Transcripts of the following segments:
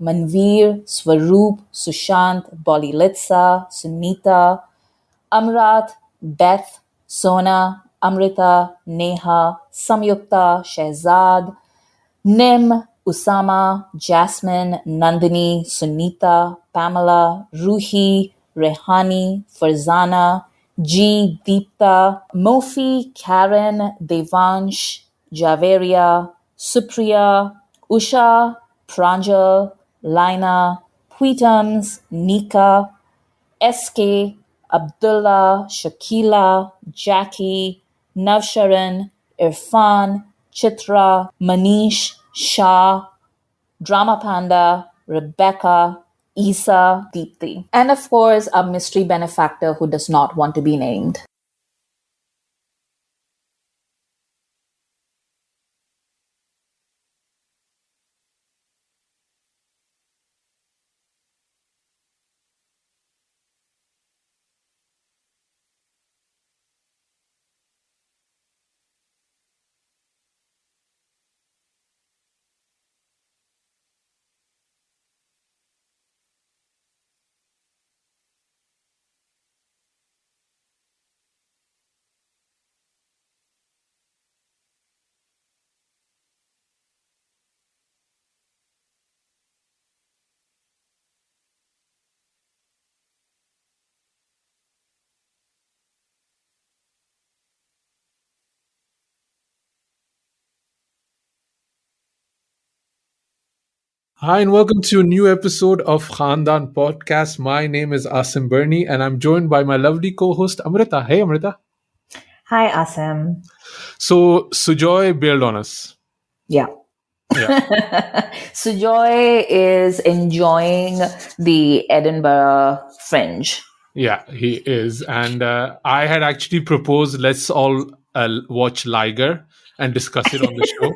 Manveer, Swaroop, Sushant, Bolly Litsa, Sunita, Amrat, Beth, Sona, Amrita, Neha, Samyukta, Shehzad, Nim, Usama, Jasmine, Nandini, Sunita, Pamela, Ruhi, Rehani, Farzana, G, Deepta, Mofi, Karen, Devansh, Javeria, Supriya, Usha, Pranjal, Lina, Pweetums, Nika, SK, Abdullah, Shakila, Jackie, Navsharan, Irfan, Chitra, Manish, Shah, Drama Panda, Rebecca, Isa, Deepthi. And of course, a mystery benefactor who does not want to be named. Hi, and welcome to a new episode of Khandaan Podcast. My name is Asim Bernie, and I'm joined by my lovely co-host Amrita. Hey, Amrita. Hi, Asim. So Sujoy bailed on us. Yeah. Yeah. Sujoy is enjoying the Edinburgh Fringe. Yeah, he is. And I had actually proposed let's all watch Liger and discuss it on the show.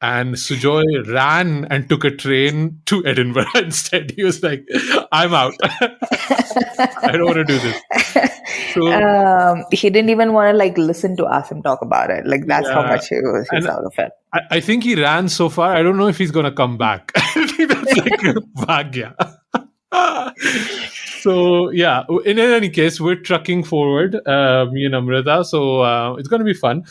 And Sujoy ran and took a train to Edinburgh instead. He was like, I'm out. I don't want to do this. So, He didn't even want to listen to Asim talk about it. That's how much he was out of it. I think he ran so far. I don't know if he's going to come back. I think that's like a bhagya. So yeah, in any case, we're trucking forward, me and Amrita. So it's going to be fun.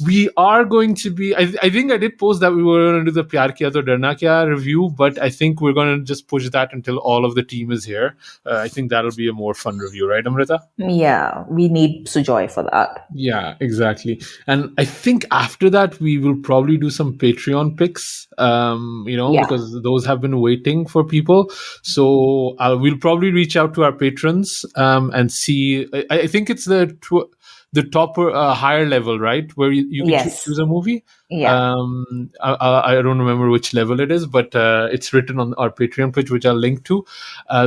We are going to be. I think I did post that we were going to do the Pyar Kiya To Darna Kya review, but I think we're going to just push that until all of the team is here. I think that'll be a more fun review, right, Amrita? Yeah, we need Sujoy for that. Yeah, exactly. And I think after that, we will probably do some Patreon picks, because those have been waiting for people. So we'll probably reach out to our patrons and see. I think it's the top higher level, right, where you can choose a movie. Yeah. I don't remember which level it is, but it's written on our Patreon page, which I'll link to.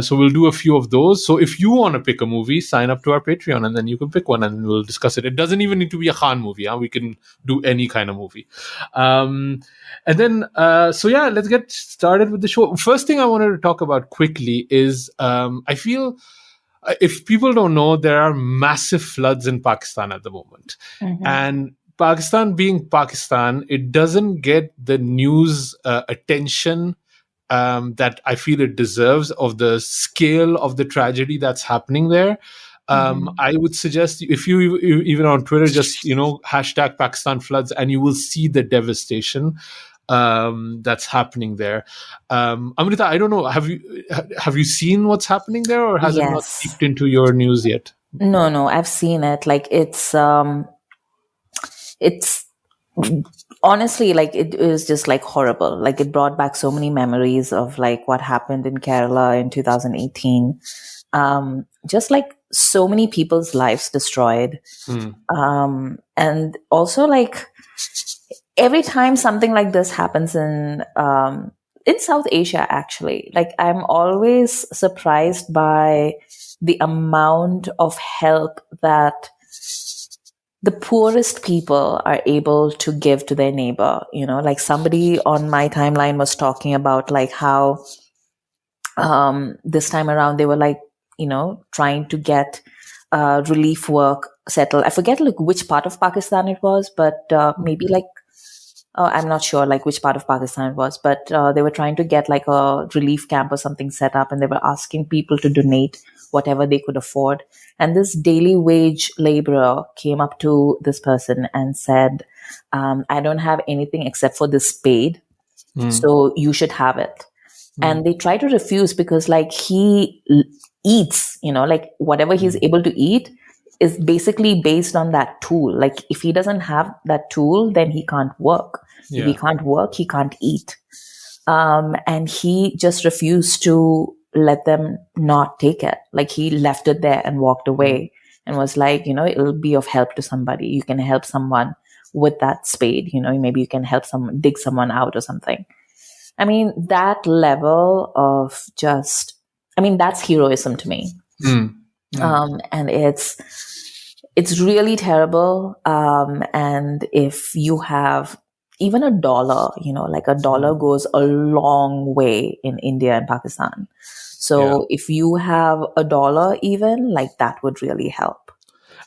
So we'll do a few of those. So if you want to pick a movie, sign up to our Patreon, and then you can pick one, and we'll discuss it. It doesn't even need to be a Khan movie. We can do any kind of movie. And then, let's get started with the show. First thing I wanted to talk about quickly is I feel. If people don't know, there are massive floods in Pakistan at the moment. Mm-hmm. And Pakistan being Pakistan, it doesn't get the news attention that I feel it deserves of the scale of the tragedy that's happening there. I would suggest if you even on Twitter, just, hashtag Pakistan floods, and you will see the devastation that's happening there. Amrita, I don't know. Have you seen what's happening there, or has it not seeped into your news yet? No, I've seen it. It's honestly, it was just horrible. It brought back so many memories of what happened in Kerala in 2018. Just so many people's lives destroyed. And also every time something like this happens in South Asia, actually, I'm always surprised by the amount of help that the poorest people are able to give to their neighbor. Somebody on my timeline was talking about how this time around they were trying to get relief work settled. I forget which part of Pakistan it was, but maybe I'm not sure like which part of Pakistan it was, but they were trying to get like a relief camp or something set up, and they were asking people to donate whatever they could afford. And this daily wage laborer came up to this person and said, I don't have anything except for this spade, so you should have it. And they try to refuse because like eats, like whatever he's able to eat is basically based on that tool. Like if he doesn't have that tool, then he can't work. If he can't work, he can't eat. And he just refused to let them not take it. Like he left it there and walked away and was like, it'll be of help to somebody. You can help someone with that spade, maybe you can help someone dig someone out or something. I mean, that level of that's heroism to me. And it's really terrible. And if you have even a dollar, like a dollar goes a long way in India and Pakistan. So if you have a dollar even, like that would really help.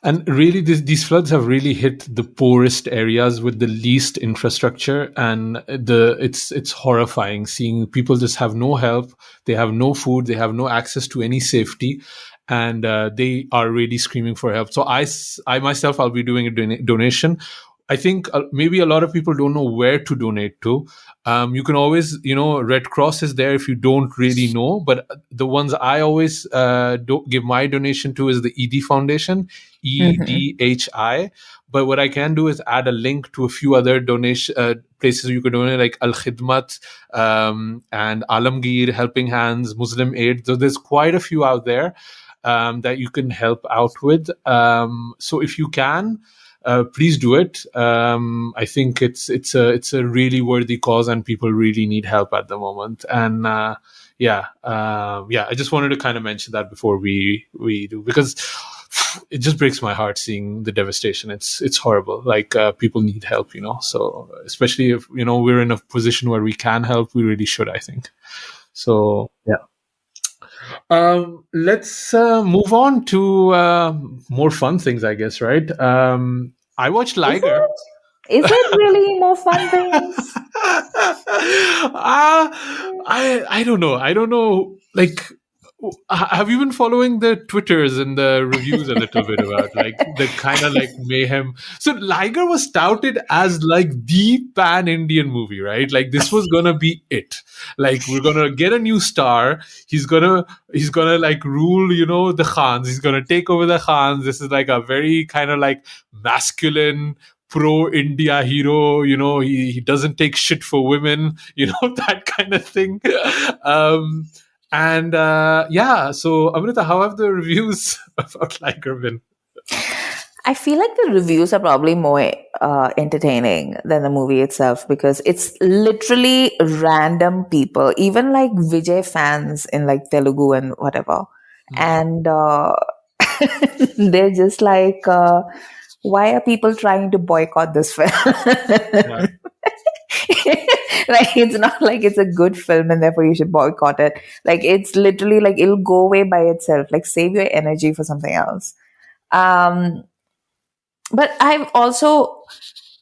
And really, these floods have really hit the poorest areas with the least infrastructure, and it's horrifying seeing people just have no help. They have no food. They have no access to any safety, and they are really screaming for help. So I myself, I'll be doing a donation. I think maybe a lot of people don't know where to donate to. You can always, Red Cross is there if you don't really know. But the ones I always give my donation to is the ED Foundation, EDHI. But what I can do is add a link to a few other donation places you could donate, like Al Khidmat and Alamgir, Helping Hands, Muslim Aid. So there's quite a few out there that you can help out with. So if you can, please do it. I think it's a really worthy cause, and people really need help at the moment. And I just wanted to kind of mention that before we do, because it just breaks my heart seeing the devastation. It's horrible. Like people need help, So especially if we're in a position where we can help, we really should, I think. So yeah. Let's move on to more fun things, I guess, right? I watched Liger. Is it really more fun things? I don't know. I don't know. Like, have you been following the Twitters and the reviews a little bit about like the kind of like mayhem? So Liger was touted as like the pan-Indian movie, right? Like this was gonna be it. Like we're gonna get a new star. He's gonna like rule, the Khans. He's gonna take over the Khans. This is like a very kind of like masculine pro-India hero, he doesn't take shit for women, that kind of thing. So Amrita, how have the reviews about Liger been? I feel like the reviews are probably more entertaining than the movie itself, because it's literally random people, even like Vijay fans in like Telugu and whatever. And they're just like, why are people trying to boycott this film? Like it's not like it's a good film and therefore you should boycott it. Like it's literally like it'll go away by itself. Like save your energy for something else. But I've also,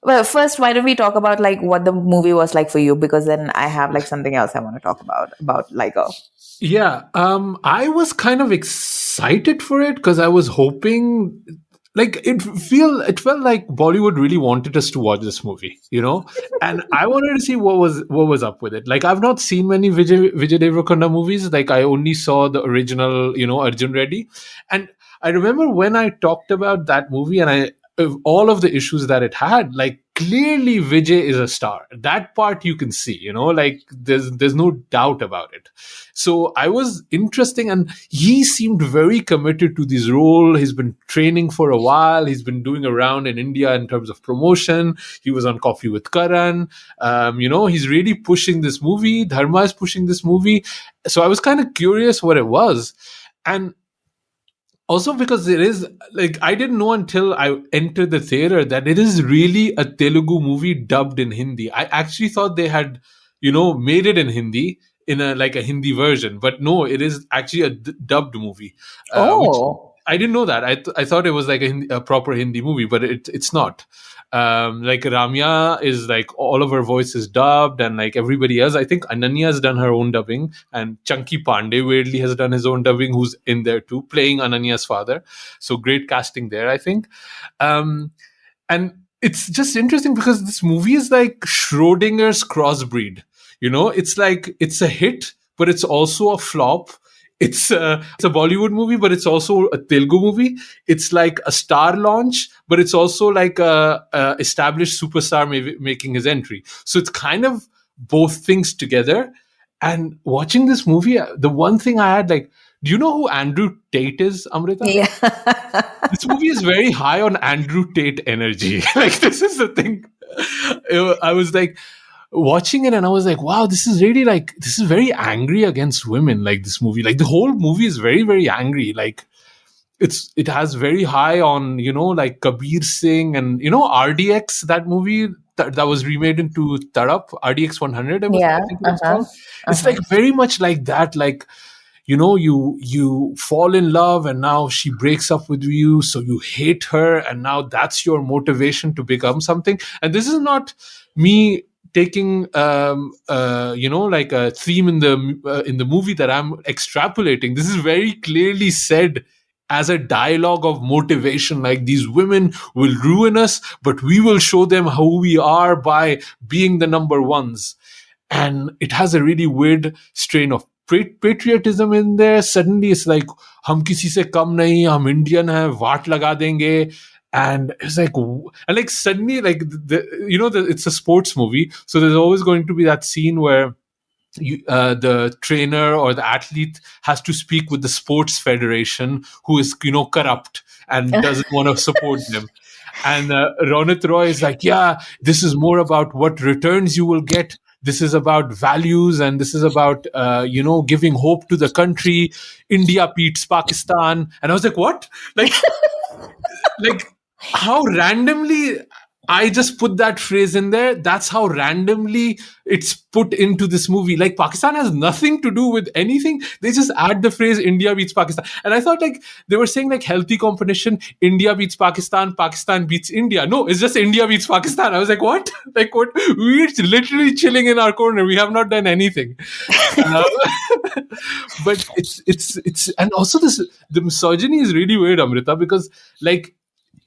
well, first, why don't we talk about like what the movie was like for you? Because then I have like something else I want to talk about Liger. Yeah, I was kind of excited for it because I was hoping. Like it felt like Bollywood really wanted us to watch this movie, and I wanted to see what was up with it. Like I've not seen many Vijay Deverakonda movies. Like I only saw the original, Arjun Reddy, and I remember when I talked about that movie and all of the issues that it had, like clearly Vijay is a star. That part you can see, like there's no doubt about it. So I was interesting, and he seemed very committed to this role. He's been training for a while. He's been doing around in India in terms of promotion. He was on Coffee with Karan. He's really pushing this movie. Dharma is pushing this movie. So I was kind of curious what it was. And also because it is like I didn't know until I entered the theater that it is really a Telugu movie dubbed in Hindi. I actually thought they had, made it in Hindi in a Hindi version, but no, it is actually a dubbed movie. I didn't know that. I thought it was like a proper Hindi movie, but it's not. Like Ramya is like all of her voice is dubbed, and like everybody else, I think Ananya has done her own dubbing, and Chunky Pandey weirdly has done his own dubbing, who's in there too, playing Ananya's father. So great casting there, I think. And it's just interesting because this movie is like Schrodinger's crossbreed. It's like it's a hit, but it's also a flop. It's a Bollywood movie, but it's also a Telugu movie. It's like a star launch, but it's also like a established superstar making his entry. So it's kind of both things together. And watching this movie, the one thing I had, like, do you know who Andrew Tate is, Amrita? Yeah. This movie is very high on Andrew Tate energy. Like, this is the thing. I was like watching it and I was like, wow, this is very angry against women. Like, this movie, like the whole movie is very, very angry. Like, it has very high on, like Kabir Singh and, RDX, that movie that was remade into Tadap, RDX 100, I think it was called. It's like very much like that. Like, you fall in love and now she breaks up with you, so you hate her, and now that's your motivation to become something. And this is not me taking like a theme in the movie that I'm extrapolating. This is very clearly said as a dialogue of motivation. Like, these women will ruin us, but we will show them who we are by being the number ones. And it has a really weird strain of patriotism in there. Suddenly it's like, hum kisi se kam nahi, hum Indian hai, vaat laga denge. And it's like, and like suddenly, like it's a sports movie, so there's always going to be that scene where the trainer or the athlete has to speak with the sports federation, who is corrupt and doesn't want to support them. And Ronit Roy is like, yeah, this is more about what returns you will get. This is about values, and this is about giving hope to the country. India beats Pakistan. And I was like, what? Like, like how randomly I just put that phrase in there. That's how randomly it's put into this movie. Like, Pakistan has nothing to do with anything. They just add the phrase India beats Pakistan. And I thought, like, they were saying like healthy competition, India beats Pakistan, Pakistan beats India. No, it's just India beats Pakistan. I was like, what? Like, what? We're literally chilling in our corner. We have not done anything. But it's and also the misogyny is really weird, Amrita, because like,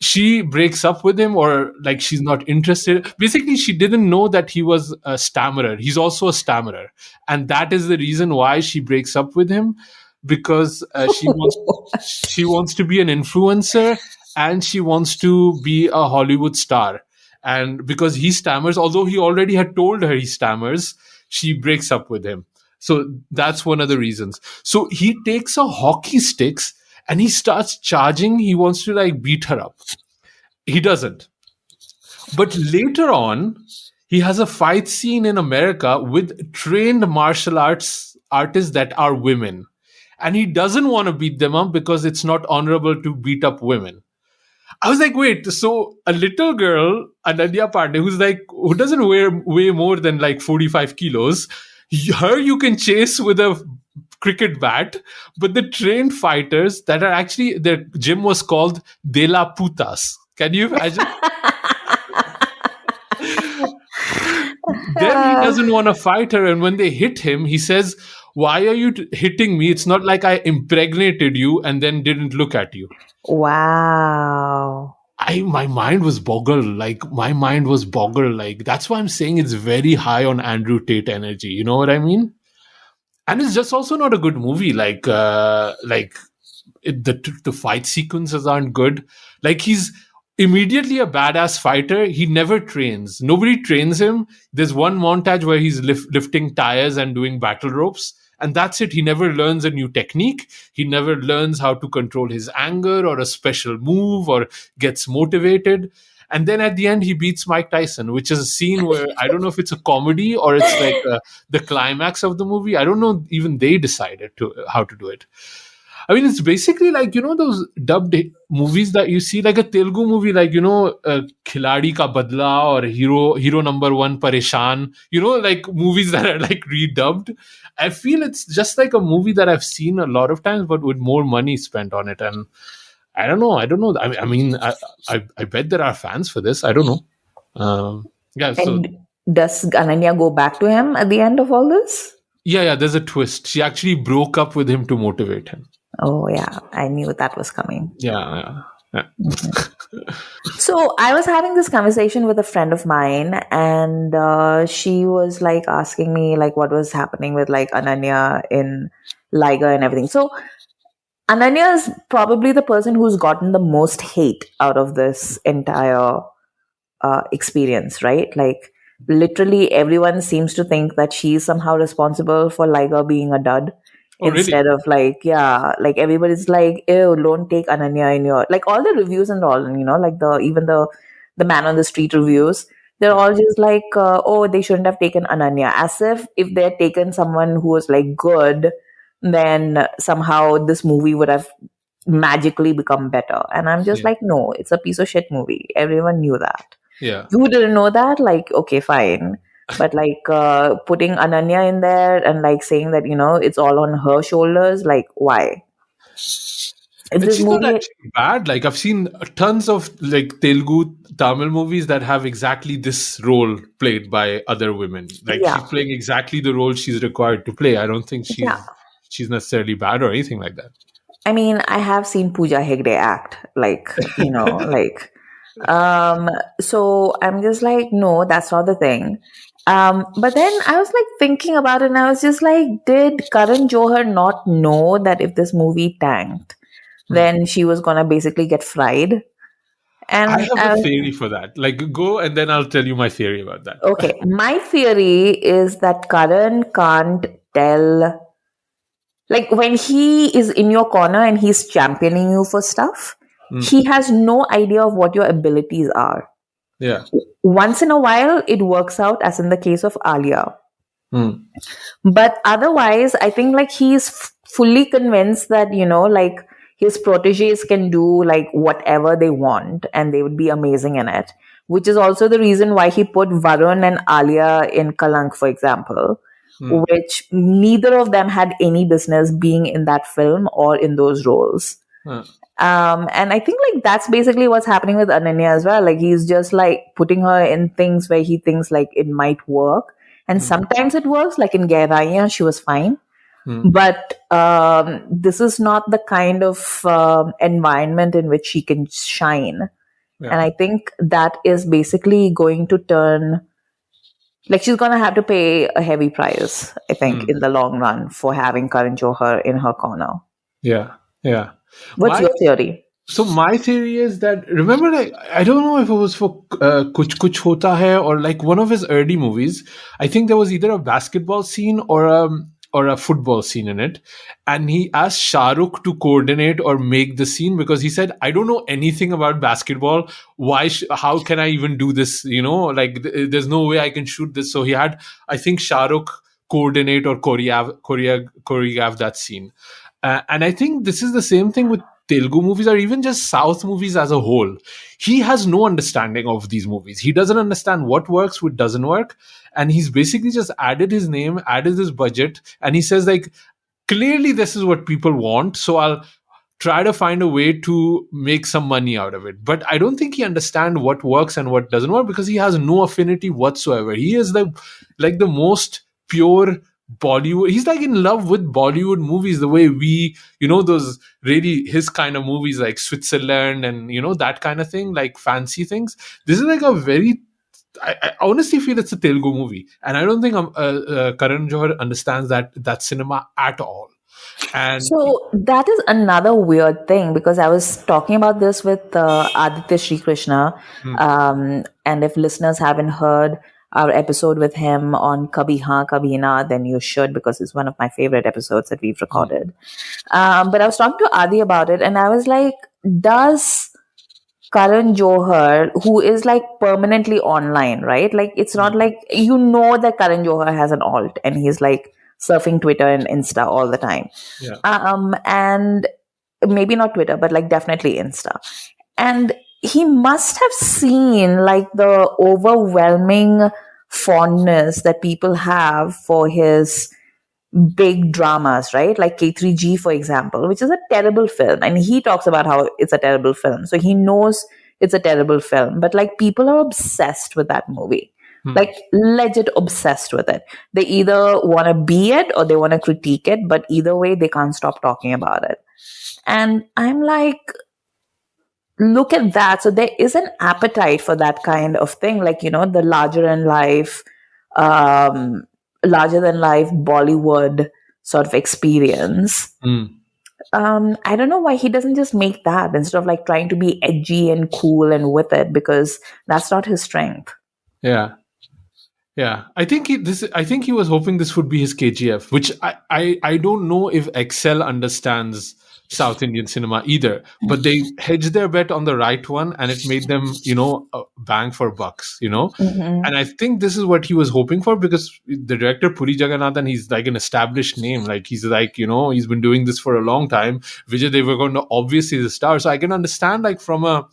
she breaks up with him, or like she's not interested. Basically, she didn't know that he was a stammerer. He's also a stammerer. And that is the reason why she breaks up with him, because she wants to be an influencer, and she wants to be a Hollywood star. And because he stammers, although he already had told her he stammers, she breaks up with him. So that's one of the reasons. So he takes a hockey sticks and he starts charging. He wants to like beat her up. He doesn't. But later on, he has a fight scene in America with trained martial arts artists that are women. And he doesn't want to beat them up because it's not honorable to beat up women. I was like, wait, so a little girl, Ananya Pandey, who doesn't weigh more than like 45 kilos, her you can chase with a cricket bat, but the trained fighters that are actually, their gym was called De La Putas. Can you imagine? Then he doesn't want to fight her, and when they hit him, he says, why are you hitting me? It's not like I impregnated you and then didn't look at you. Wow. My mind was boggled. Like, that's why I'm saying it's very high on Andrew Tate energy. You know what I mean? And it's just also not a good movie. The fight sequences aren't good. Like, he's immediately a badass fighter. He never trains. Nobody trains him. There's one montage where he's lifting tires and doing battle ropes. And that's it. He never learns a new technique. He never learns how to control his anger or a special move or gets motivated. And then at the end, he beats Mike Tyson, which is a scene where I don't know if it's a comedy or it's like the climax of the movie. I don't know. Even they decided how to do it. I mean, it's basically like, those dubbed movies that you see, like a Telugu movie, like, Khiladi Ka Badla or Hero Number One Pareshan, like movies that are like redubbed. I feel it's just like a movie that I've seen a lot of times, but with more money spent on it. And I don't know. I bet there are fans for this. I don't know. Yeah. So And does Ananya go back to him at the end of all this? yeah. There's a twist. She actually broke up with him to motivate him. Oh, yeah. I knew that was coming. Yeah. So I was having this conversation with a friend of mine, and she was like asking me like what was happening with like Ananya in Liger and everything. So Ananya is probably the person who's gotten the most hate out of this entire experience, right? Like literally everyone seems to think that she's somehow responsible for Liger being a dud. Oh, really? Instead of like, yeah, like everybody's like, ew, don't take Ananya in your, like all the reviews and all, like even the man on the street reviews, they're all just like, oh, they shouldn't have taken Ananya, as if they had taken someone who was like good, then somehow this movie would have magically become better. And I'm just Yeah. like, no, it's a piece of shit movie. Everyone knew that. Yeah. You didn't know that? Like, okay, fine. But like putting Ananya in there and like saying that, it's all on her shoulders, like, why? If And this she's not movie, actually bad. Like I've seen tons of like Telugu Tamil movies that have exactly this role played by other women. Like yeah, she's playing exactly the role she's required to play. I don't think yeah. she's necessarily bad or anything like that. I mean, I have seen Pooja Hegde act, like, like, so I'm just like, no, that's not the thing. But then I was like thinking about it and I was just like, did Karan Johar not know that if this movie tanked, then she was gonna basically get fried? And I have a theory for that. Like go and then I'll tell you my theory about that. okay, my theory is that Karan can't tell, like when he is in your corner and he's championing you for stuff, he has no idea of what your abilities are. Yeah. Once in a while, it works out, as in the case of Alia. But otherwise, I think like he's fully convinced that, like his proteges can do like whatever they want and they would be amazing in it, which is also the reason why he put Varun and Alia in Kalank, for example, which neither of them had any business being in that film or in those roles. And I think like that's basically what's happening with Ananya as well. Like he's just like putting her in things where he thinks like it might work. And sometimes it works, like in Gairaiya, she was fine. But this is not the kind of environment in which she can shine. Yeah. And I think that is basically going to turn, like she's going to have to pay a heavy price, I think, in the long run for having Karan Johar in her corner. Yeah. What's your theory? So my theory is that, remember, like, I don't know if it was for Kuch Kuch Hota Hai or like one of his early movies. I think there was either a basketball scene or a football scene in it. And he asked Shah Rukh to coordinate or make the scene because he said, I don't know anything about basketball. How can I even do this? Like there's no way I can shoot this. So he had, I think, Shah Rukh coordinate or choreograph that scene. And I think this is the same thing with Telugu movies or even just South movies as a whole. He has no understanding of these movies. He doesn't understand what works, what doesn't work. And he's basically just added his name, added his budget. And he says, like, clearly this is what people want. So I'll try to find a way to make some money out of it. But I don't think he understands what works and what doesn't work because he has no affinity whatsoever. He is the most pure Bollywood. He's like in love with Bollywood movies the way we, those really his kind of movies like Switzerland and, that kind of thing, like fancy things. This is like a very, I honestly feel it's a Telugu movie. And I don't think Karan Johar understands that cinema at all. And so that is another weird thing because I was talking about this with Aditya Sri Krishna. And if listeners haven't heard our episode with him on Kabhi Haan Kabhi Na, then you should, because it's one of my favorite episodes that we've recorded. But I was talking to Adi about it and I was like, does Karan Johar, who is like permanently online, right? Like it's not like, that Karan Johar has an alt and he's like surfing Twitter and Insta all the time. Yeah. And maybe not Twitter, but like definitely Insta. And he must have seen like the overwhelming fondness that people have for his big dramas, right? Like K3G, for example, which is a terrible film. And he talks about how it's a terrible film. So he knows it's a terrible film. But like people are obsessed with that movie. Like legit obsessed with it. They either want to be it or they want to critique it, but either way, they can't stop talking about it. And I'm like, look at that. So there is an appetite for that kind of thing, like, you know, the um, larger than life Bollywood sort of experience. I don't know why he doesn't just make that instead of like trying to be edgy and cool and with it, because that's not his strength. Yeah. Yeah, I think he was hoping this would be his KGF, which I don't know if Excel understands South Indian cinema either. But they hedged their bet on the right one, and it made them, bang for bucks, Mm-hmm. And I think this is what he was hoping for, because the director Puri Jagannathan, he's like an established name. Like he's like, he's been doing this for a long time. Vijay Deverakonda, obviously the star. So I can understand, like, from a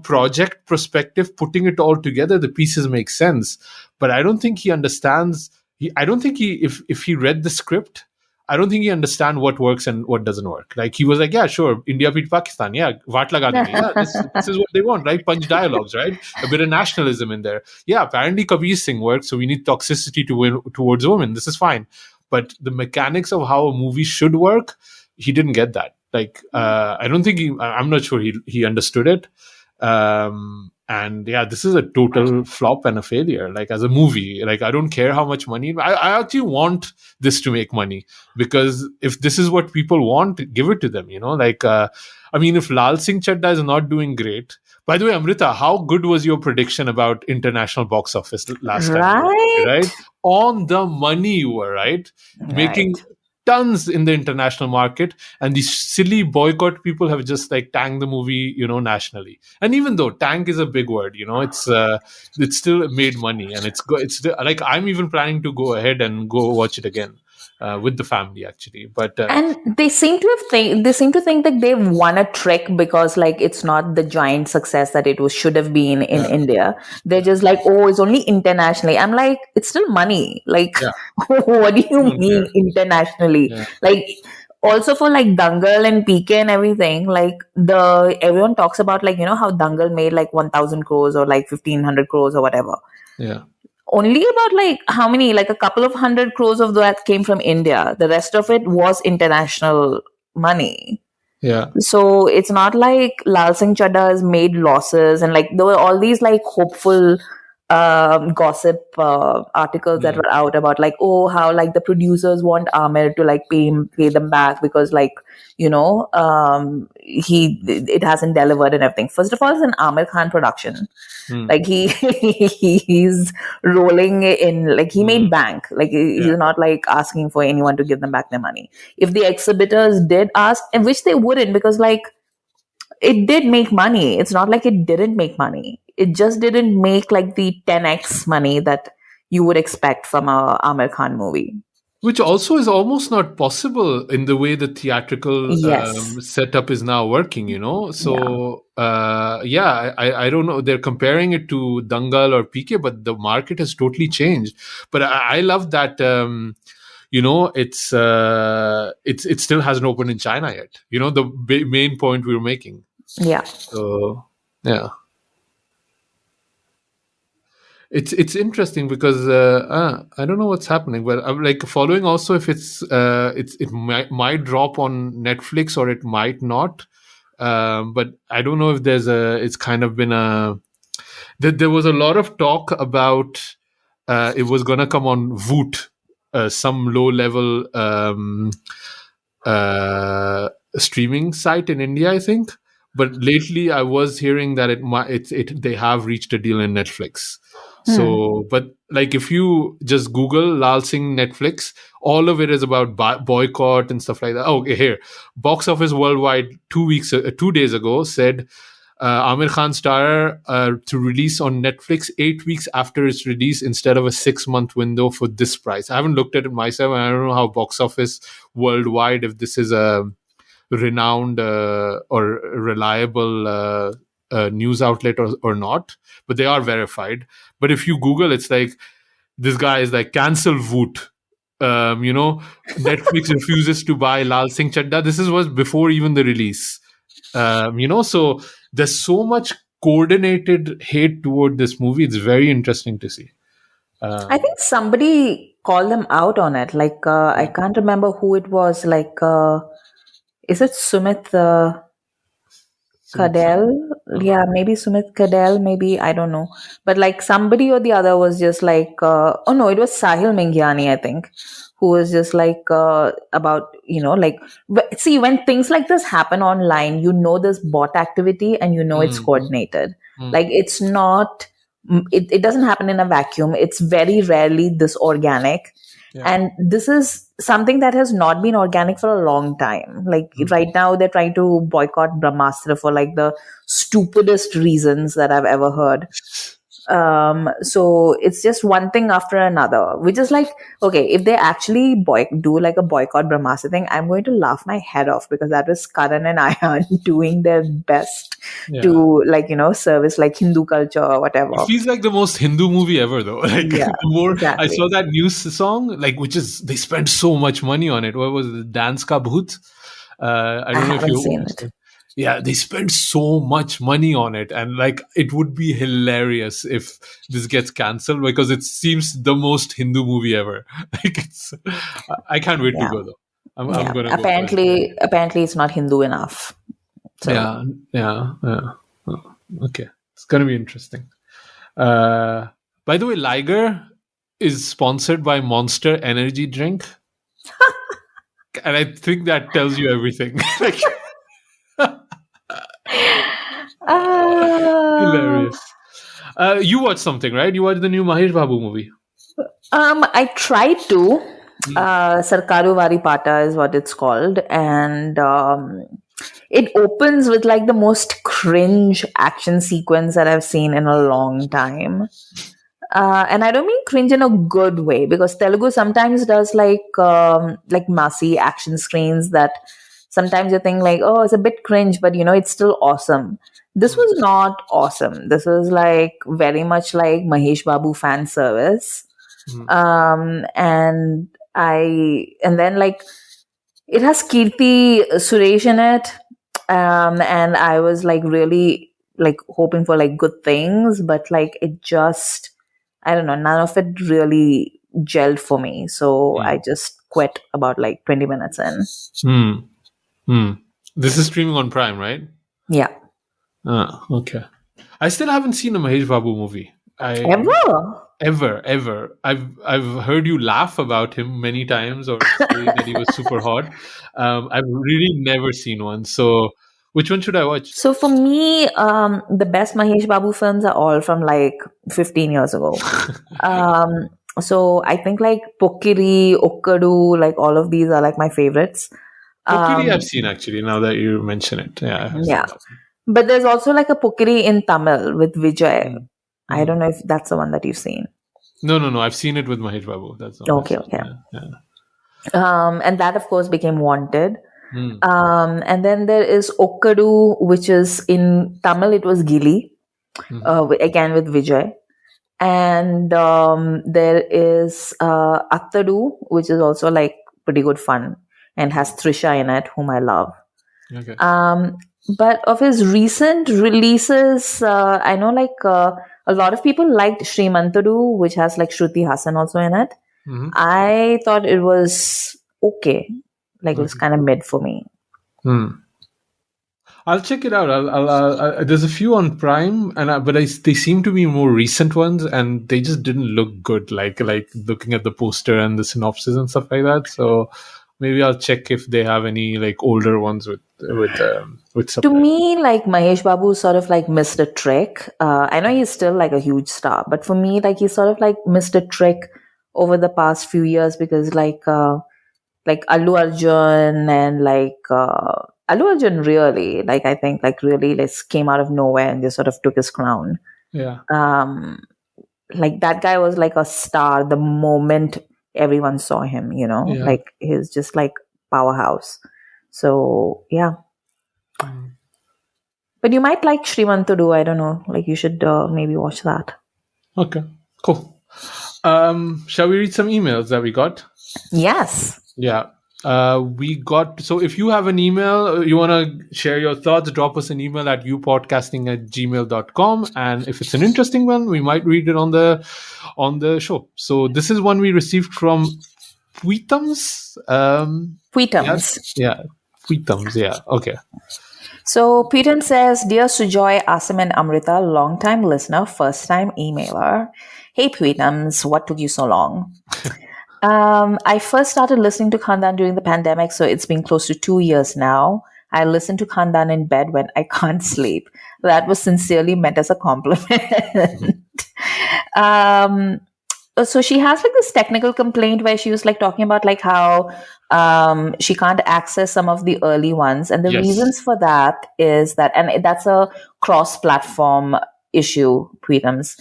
project perspective, putting it all together, the pieces make sense. But I don't think he understands. I don't think if he read the script, I don't think he understands what works and what doesn't work. Like he was like, yeah, sure, India beat Pakistan, yeah, vaat laga denge, yeah, this is what they want, right? Punch dialogues, right? A bit of nationalism in there. Yeah, apparently Kabir Singh works, so we need toxicity to win towards women. This is fine, but the mechanics of how a movie should work, he didn't get that. Like, I don't think I'm not sure he understood it. And yeah, this is a total flop and a failure. Like as a movie, like I don't care how much money. I actually want this to make money, because if this is what people want, give it to them. Like I mean, if Lal Singh Chadda is not doing great. By the way, Amrita, how good was your prediction about international box office last time? Right? On the money, you were right. Making tons in the international market, and these silly boycott people have just like tanked the movie, nationally. And even though tank is a big word, it's still made money, and it's like I'm even planning to go ahead and go watch it again. With the family, actually. But and they seem to think that they've won a trick, because like it's not the giant success that it should have been in India. They're just like, oh, it's only internationally. I'm like, it's still money. Like, what do you mean internationally? Like, also for like Dangal and PK and everything, like everyone talks about like, how Dangal made like 1,000 crores or like 1,500 crores or whatever. Yeah. Only about like how many, like a couple of 100 crores of that came from India. The rest of it was international money. Yeah. So it's not like Lal Singh Chadda has made losses, and like there were all these like hopeful gossip articles that were out about like, oh, how like the producers want Amir to like pay them back because like, it hasn't delivered and everything. First of all, it's an Amir Khan production. Like he's rolling in, like he made bank. Like he's not like asking for anyone to give them back their money. If the exhibitors did ask, and which they wouldn't, because like it did make money. It's not like it didn't make money. It just didn't make like the 10x money that you would expect from a Amir Khan movie. Which also is almost not possible in the way the theatrical setup is now working, So, I don't know. They're comparing it to Dangal or PK, but the market has totally changed. But I love that, it still hasn't opened in China yet. The main point we were making. Yeah. So, yeah. It's interesting because I don't know what's happening, but I'm like following also if it might drop on Netflix or it might not. But I don't know if it's kind of been there was a lot of talk about it was gonna come on Voot, some low level streaming site in India, I think. But lately I was hearing that they have reached a deal in Netflix. So, but like if you just Google Lal Singh Netflix, all of it is about boycott and stuff like that. Oh, okay, here, Box Office Worldwide 2 days ago said Amir Khan star to release on Netflix 8 weeks after its release instead of a 6-month window for this price. I haven't looked at it myself, and I don't know how Box Office Worldwide, if this is a renowned or reliable news outlet or not, but they are verified. But if you Google, it's like this guy is like cancel Voot, Netflix refuses to buy Lal Singh Chadda. Was before even the release. So there's so much coordinated hate toward this movie. It's very interesting to see. I think somebody called them out on it. Like, I can't remember who it was. Like, is it Sumit Kadel? Yeah, maybe Sumit Kadel, maybe, I don't know. But like somebody or the other was just like, oh no, it was Sahil Minghyani, I think, who was just like, about, like, see, when things like this happen online, there's bot activity and it's coordinated. Like, it's not, it doesn't happen in a vacuum. It's very rarely this organic. Yeah. And this is something that has not been organic for a long time. Like right now, they're trying to boycott Brahmastra for like the stupidest reasons that I've ever heard. So it's just one thing after another, which is like, okay, if they actually do like a boycott Brahmastra thing, I'm going to laugh my head off, because that was Karan and Ayan doing their best to like, service like Hindu culture or whatever. It feels like the most Hindu movie ever, though. Like, Yeah, the more exactly. I saw that news song, like, they spent so much money on it. What was it? Dance Ka Bhoot? I don't know if you seen it. Yeah, they spent so much money on it, and like, it would be hilarious if this gets cancelled, because it seems the most Hindu movie ever. Like, I can't wait to go though. I'm gonna apparently it's not Hindu enough. So. Yeah. Okay, it's gonna be interesting. By the way, Liger is sponsored by Monster Energy Drink, and I think that tells you everything. Like, hilarious. You watched something, right? You watched the new Mahesh Babu movie. I tried to. Sarkaru Vaari Paata is what it's called, and it opens with like the most cringe action sequence that I've seen in a long time. And I don't mean cringe in a good way, because Telugu sometimes does like massy action screens that sometimes you think like, oh, it's a bit cringe, but it's still awesome. This was not awesome. This was like very much like Mahesh Babu fan service. And then like it has Keerthy, Suresh in it. And I was like really like hoping for like good things, but like it just, I don't know, none of it really gelled for me. So I just quit about like 20 minutes in. This is streaming on Prime, right? Yeah. Okay. I still haven't seen a Mahesh Babu movie. Ever. I've heard you laugh about him many times, or say that he was super hot. I've really never seen one. So which one should I watch? So for me, the best Mahesh Babu films are all from like 15 years ago. So I think like Pokkiri, Okkadu, like all of these are like my favorites. Pokkiri I've seen, actually, now that you mention it. Yeah. But there's also like a Pokkiri in Tamil with Vijay. I don't know if that's the one that you've seen. No. I've seen it with Mahesh Babu. That's okay. Yeah. And that, of course, became Wanted. And then there is Okkadu, which is in Tamil, it was Gili, again with Vijay. And there is Attadu, which is also like pretty good fun and has Trisha in it, whom I love. Okay. But of his recent releases, I know like a lot of people liked Srimantadu, which has like Shruti Hassan also in it. I thought it was okay. Like it was kind of mid for me. I'll check it out. I'll there's a few on Prime, but they seem to be more recent ones, and they just didn't look good. Like looking at the poster and the synopsis and stuff like that. So maybe I'll check if they have any like older ones with subtitles. To me, like Mahesh Babu sort of like missed a trick. I know he's still like a huge star, but for me, like he sort of like missed a trick over the past few years, because like Allu Arjun and like Allu Arjun really, like I think like really like came out of nowhere and just sort of took his crown. Yeah. Like that guy was like a star the moment everyone saw him, like he's just like powerhouse. So yeah. But you might like Srimantadu, I don't know. Like you should maybe watch that. Okay, cool. Shall we read some emails that we got? Yes. Yeah. We got, so if you have an email, you want to share your thoughts, drop us an email at youpodcasting@gmail.com. And if it's an interesting one, we might read it on the show. So this is one we received from Tweetums. Tweetums. Yeah. Tweetums. Yeah. Okay. So Peter says, Dear Sujoy, Asim and Amrita, long-time listener, first-time emailer. Hey Tweetums, what took you so long? I first started listening to Khandaan during the pandemic, so it's been close to 2 years now. I listen to Khandaan in bed when I can't sleep. That was sincerely meant as a compliment. So she has like this technical complaint where she was like talking about like how she can't access some of the early ones, and the Yes. reasons for that is that, and that's a cross-platform issue, Preetams.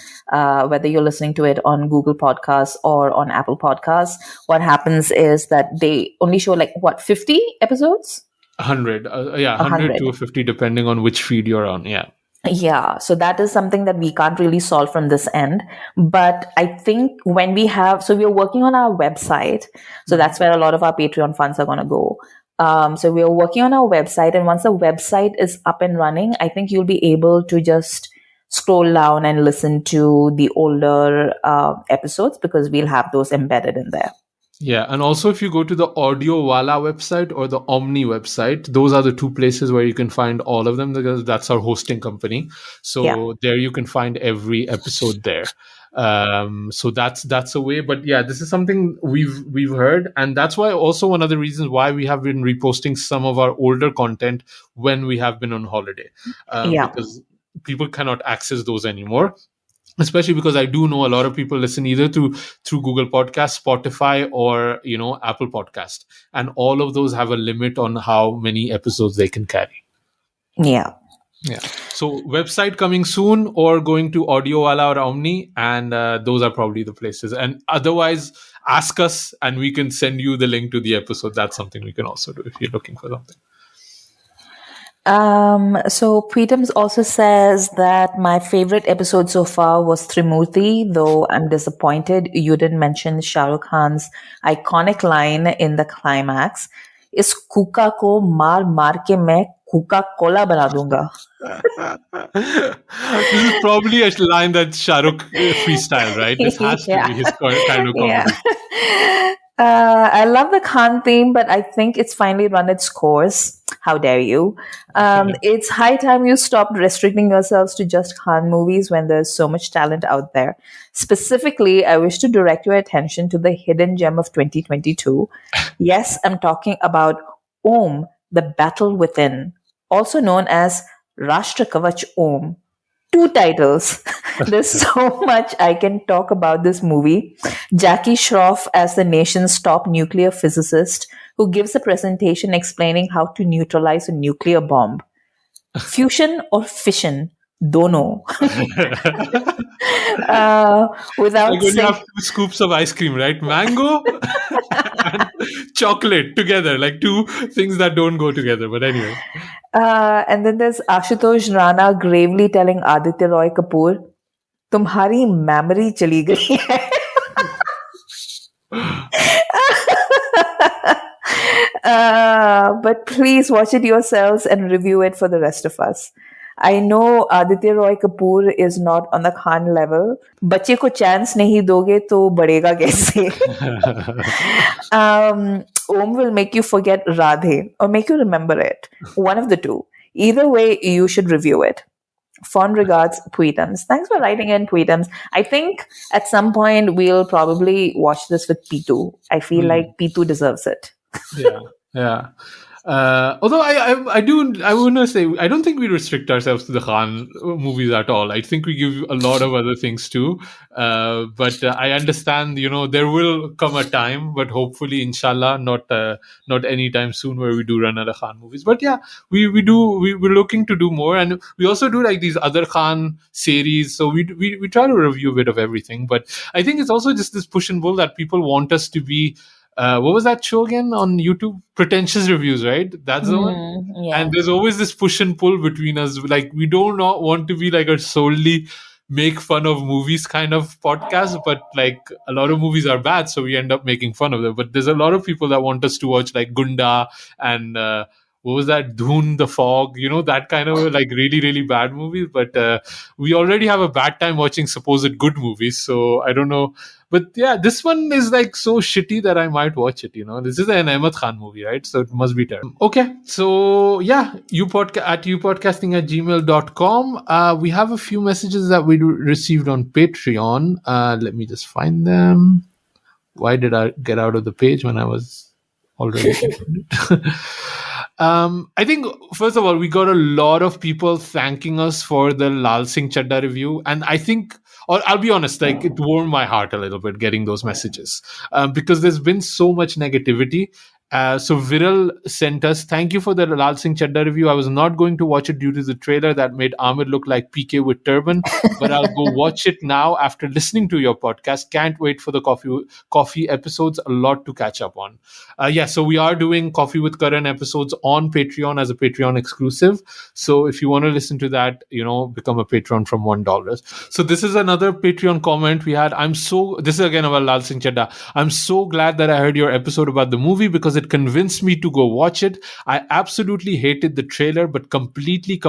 Whether you're listening to it on Google Podcasts or on Apple Podcasts, what happens is that they only show like 50 episodes? 100. 100 to 50, depending on which feed you're on. Yeah. Yeah, so that is something that we can't really solve from this end. But I think when we have, so we are working on our website. So that's where a lot of our Patreon funds are going to go. So we are working on our website. And once the website is up and running, I think you'll be able to just scroll down and listen to the older episodes because we'll have those embedded in there. Yeah, and also if you go to the Audio Wala website or the Omni website, those are the two places where you can find all of them because that's our hosting company. So there you can find every episode there. So that's a way. But yeah, this is something we've heard, and that's why also one of the reasons why we have been reposting some of our older content when we have been on holiday, because people cannot access those anymore. Especially because I do know a lot of people listen either through Google Podcast, Spotify, or Apple Podcast, and all of those have a limit on how many episodes they can carry. Yeah. So website coming soon, or going to Audiowala or Omni, and those are probably the places. And otherwise, ask us, and we can send you the link to the episode. That's something we can also do if you're looking for something. So Preetams also says that my favorite episode so far was Trimurti, though I'm disappointed you didn't mention Shah Rukh Khan's iconic line in the climax, "Is kuka ko maar ke main Coca-Cola bana dunga." This is probably a line that Shah Rukh freestyle, right? This has to be his kind of comedy. I love the Khan theme, but I think it's finally run its course. How dare you? It's high time you stopped restricting yourselves to just Khan movies when there's so much talent out there. Specifically, I wish to direct your attention to the hidden gem of 2022. Yes, I'm talking about Om, the Battle Within, also known as Rashtra Kavach Om. 2 titles. There's so much I can talk about this movie. Jackie Shroff as the nation's top nuclear physicist who gives a presentation explaining how to neutralize a nuclear bomb. Fusion or fission? Dono. Without like when you have 2 scoops of ice cream, right? Mango and chocolate together, like 2 things that don't go together. But anyway. And then there's Ashutosh Rana gravely telling Aditya Roy Kapoor, "Tumhari memory chali gayi hai." But please watch it yourselves and review it for the rest of us. I know Aditya Roy Kapoor is not on the Khan level. बच्चे को chance नहीं दोगे तो बढ़ेगा कैसे? Om will make you forget Radhe or make you remember it. One of the two. Either way, you should review it. Fond regards, Tweetums. Thanks for writing in, Tweetums. I think at some point we'll probably watch this with Pitu. I feel like Pitu deserves it. Yeah. Although I want to say I don't think we restrict ourselves to the Khan movies at all. I think we give a lot of other things too. But I understand, there will come a time, but hopefully, inshallah, not anytime soon, where we do run out of Khan movies. But yeah, we're looking to do more, and we also do like these other Khan series. So we try to review a bit of everything. But I think it's also just this push and pull that people want us to be. What was that show again on YouTube? Pretentious Reviews, right? That's the one. Yeah. And there's always this push and pull between us. Like, we do not want to be like a solely make fun of movies kind of podcast, but like a lot of movies are bad, so we end up making fun of them. But there's a lot of people that want us to watch like Gunda and what was that, Dhoon the Fog, that kind of like really really bad movies. But we already have a bad time watching supposed good movies, so I don't know. But yeah, this one is like so shitty that I might watch it. This is an Ahmed Khan movie, right? So it must be terrible. Okay, so yeah, youpodcast@gmail.com. We have a few messages that we received on Patreon. Let me just find them. Why did I get out of the page when I was already? I think, first of all, we got a lot of people thanking us for the Lal Singh Chadda review. And I think, or I'll be honest, like it warmed my heart a little bit getting those messages because there's been so much negativity. So Viral sent us, thank you for the Lal Singh Chadda review. I was not going to watch it due to the trailer that made Amir look like PK with turban, but I'll go watch it now after listening to your podcast. Can't wait for the coffee episodes. A lot to catch up on. So we are doing Coffee with Karan episodes on Patreon as a Patreon exclusive. So if you want to listen to that, become a patron from $1. So this is another Patreon comment we had. This is again about Lal Singh Chadda. I'm so glad that I heard your episode about the movie because it convinced me to go watch it. I absolutely hated the trailer, but completely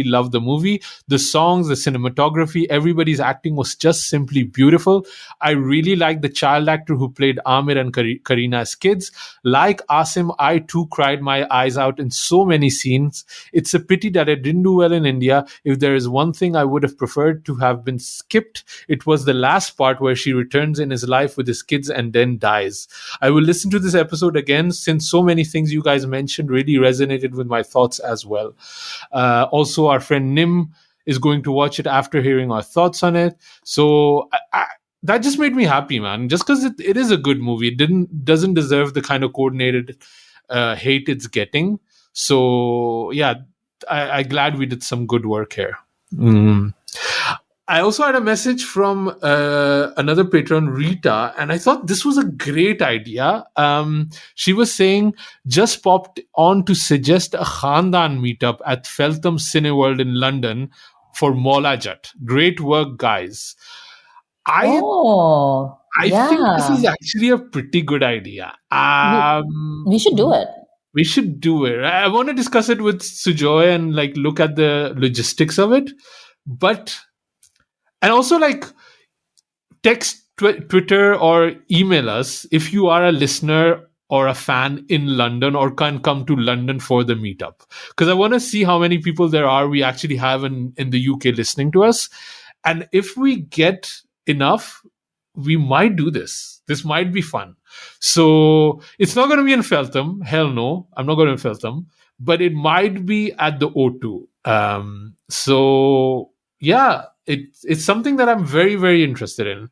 loved the movie. The songs, the cinematography, everybody's acting was just simply beautiful. I really liked the child actor who played Amir and Kareena as kids. Like Asim, I too cried my eyes out in so many scenes. It's a pity that it didn't do well in India. If there is one thing I would have preferred to have been skipped, it was the last part where she returns in his life with his kids and then dies. I will listen to this episode again since so many things you guys mentioned really resonated with my thoughts as well. Also, our friend Nim is going to watch it after hearing our thoughts on it. So that just made me happy, man. Just because it is a good movie. It doesn't deserve the kind of coordinated hate it's getting. So yeah, I'm glad we did some good work here. I also had a message from another patron, Rita, and I thought this was a great idea. She was saying, just popped on to suggest a Khandaan meetup at Feltham Cineworld in London for Maula Jatt. Great work, guys. I think this is actually a pretty good idea. We should do it. We should do it. I want to discuss it with Sujoy and like look at the logistics of it. And also like text Twitter or email us if you are a listener or a fan in London or can come to London for the meetup. Because I want to see how many people there are we actually have in the UK listening to us. And if we get enough, we might do this. This might be fun. So it's not going to be in Feltham. Hell no, I'm not going to Feltham. But it might be at the O2. So yeah, it's something that I'm very, very interested in.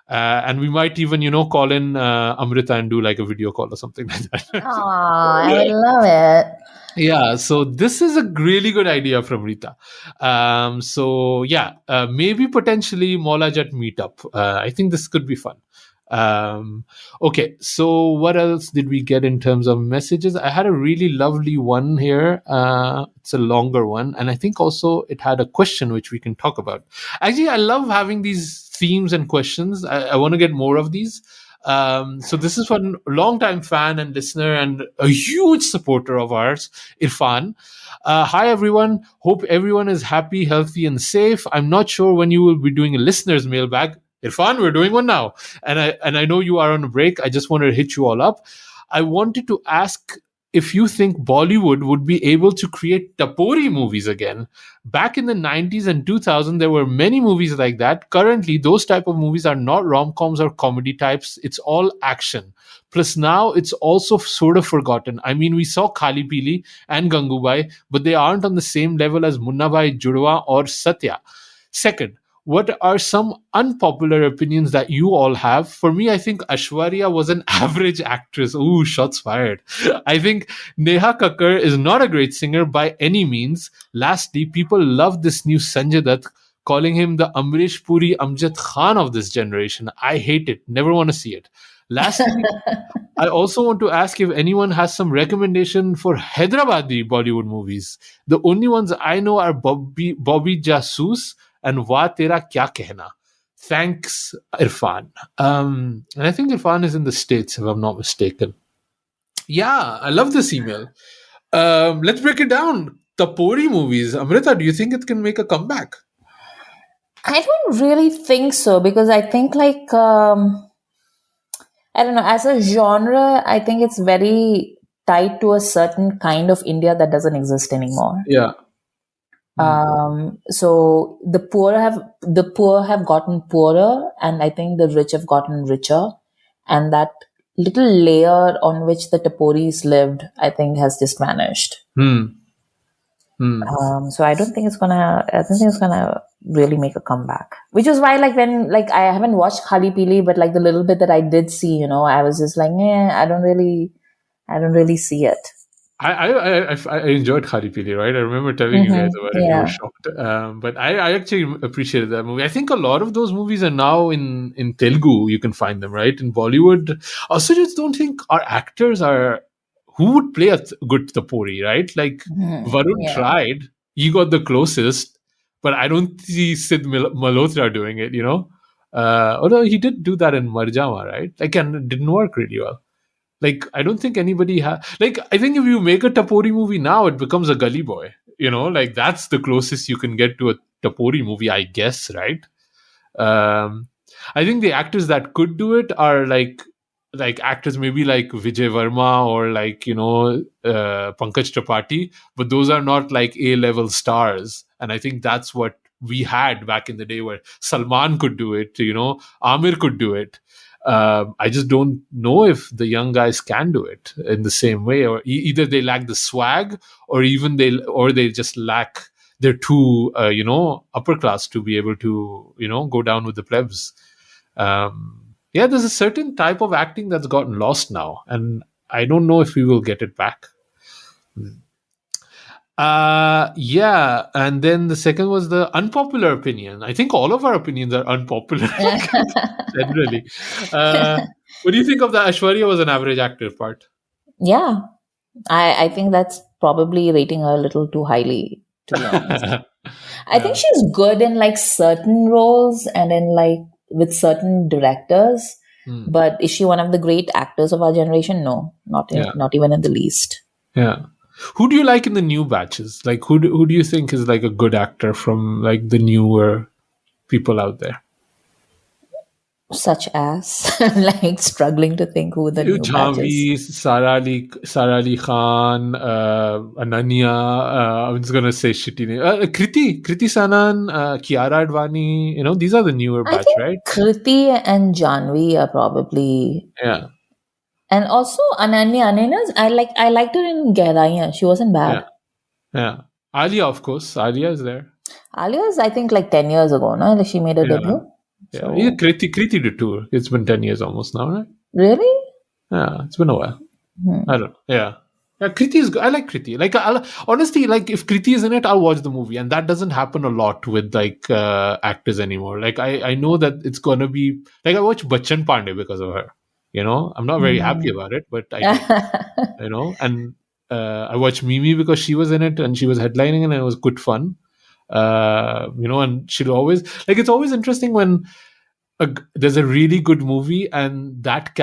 And we might even, call in Amrita and do like a video call or something like that. I love it. Yeah, so this is a really good idea from Rita. So yeah, maybe potentially Maula Jatt meetup. I think this could be fun. Okay, so what else did we get in terms of messages? I had a really lovely one here. It's a longer one, and I think also it had a question which we can talk about. Actually, I love having these themes and questions. I want to get more of these. So this is from a long-time fan and listener and a huge supporter of ours, Irfan. Hi, everyone. Hope everyone is happy, healthy, and safe. I'm not sure when you will be doing a listener's mailbag. Irfan, we're doing one now. And I know you are on a break. I just wanted to hit you all up. I wanted to ask if you think Bollywood would be able to create Tapori movies again. Back in the 90s and 2000, there were many movies like that. Currently, those type of movies are not rom-coms or comedy types. It's all action. Plus now, it's also sort of forgotten. I mean, we saw Khali Pili and Gangubai, but they aren't on the same level as Munna Bhai Judwa or Satya. Second, what are some unpopular opinions that you all have? For me, I think Aishwarya was an average actress. Ooh, shots fired. I think Neha Kakkar is not a great singer by any means. Lastly, people love this new Sanjay Dutt, calling him the Amrish Puri Amjad Khan of this generation. I hate it. Never want to see it. Lastly, I also want to ask if anyone has some recommendation for Hyderabadi Bollywood movies. The only ones I know are Bobby Jasus and Va Tera Kya Kehna. Thanks, Irfan. And I think Irfan is in the States, if I'm not mistaken. Yeah, I love this email. Let's break it down. Tapori movies. Amrita, do you think it can make a comeback? I don't really think so, because I think I don't know, as a genre, I think it's very tied to a certain kind of India that doesn't exist anymore. Yeah. So the poor have gotten poorer, and I think the rich have gotten richer, and that little layer on which the Taporis lived, I think, has just vanished. So I don't think it's gonna really make a comeback. Which is why, like, when, like, I haven't watched Khali Pili, but like the little bit that I did see, I was just like, I don't really see it. I enjoyed Khali Pili, right? I remember telling you guys about it. You were shocked. But I actually appreciated that movie. I think a lot of those movies are now in Telugu. You can find them, right? In Bollywood. Also, just don't think our actors are... Who would play a good Tapori, right? Like, Varun tried. He got the closest. But I don't see Sid Malhotra doing it, although he did do that in Marjama, right? Like, and it didn't work really well. Like, I don't think anybody has... Like, I think if you make a Tapori movie now, it becomes a Gully Boy. Like, that's the closest you can get to a Tapori movie, I guess, right? I think the actors that could do it are like actors maybe like Vijay Verma or like, Pankaj Tripathi, but those are not like A-level stars. And I think that's what we had back in the day, where Salman could do it, Amir could do it. I just don't know if the young guys can do it in the same way, or either they lack the swag, or even they just lack... They're too, upper class to be able to, go down with the plebs. There's a certain type of acting that's gotten lost now, and I don't know if we will get it back. And then the second was the unpopular opinion. I think all of our opinions are unpopular generally. What do you think of the Aishwarya was an average actor part? Yeah, I think that's probably rating her a little too highly, to be honest. I think she's good in like certain roles and in like with certain directors, but is she one of the great actors of our generation? No, not even in the least. Yeah. Who do you like in the new batches? Like, who do you think is like a good actor from like the newer people out there? Such as, I'm like struggling to think who the new Jhanvi, Sara Ali Khan, Ananya. I'm just gonna say shitty name. Keerthy Sanan, Kiara Advani. These are the newer batch, right? Keerthy and Jhanvi are probably and also Ananya. I liked her in Gehraiyan. She wasn't bad. Yeah. Alia, of course. Alia is there. Alia is, I think, like 10 years ago, no? Like she made a debut. Yeah, Keerthy did too. It's been 10 years almost now, right? Really? Yeah, it's been a while. I don't know. Yeah, Keerthy is good. I like Keerthy. Like, honestly, like if Keerthy is in it, I'll watch the movie, and that doesn't happen a lot with like actors anymore. Like, I know that it's gonna be like I watch Bachchan Pandey because of her. I'm not very happy about it, but I do. And I watched Mimi because she was in it and she was headlining, and it was good fun. And she'd always like... It's always interesting when there's a really good movie and that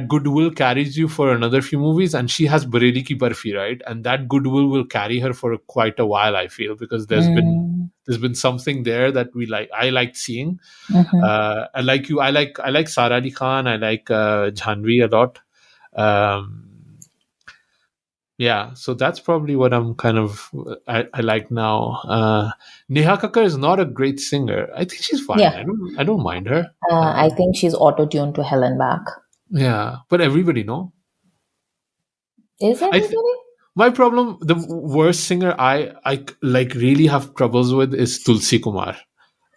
goodwill carries you for another few movies, and she has Bareli Ki Barfi, right? And that goodwill will carry her for quite a while, I feel, because there's been something there that I liked seeing. I like Sara Ali Khan, I like Jhanvi a lot. So that's probably what I'm kind of I like now. Neha Kakkar is not a great singer. I think she's fine. Yeah. I don't mind her. I think she's auto-tuned to hell and back. Yeah, but everybody know. Is everybody? My problem, the worst singer I like really have troubles with is Tulsi Kumar.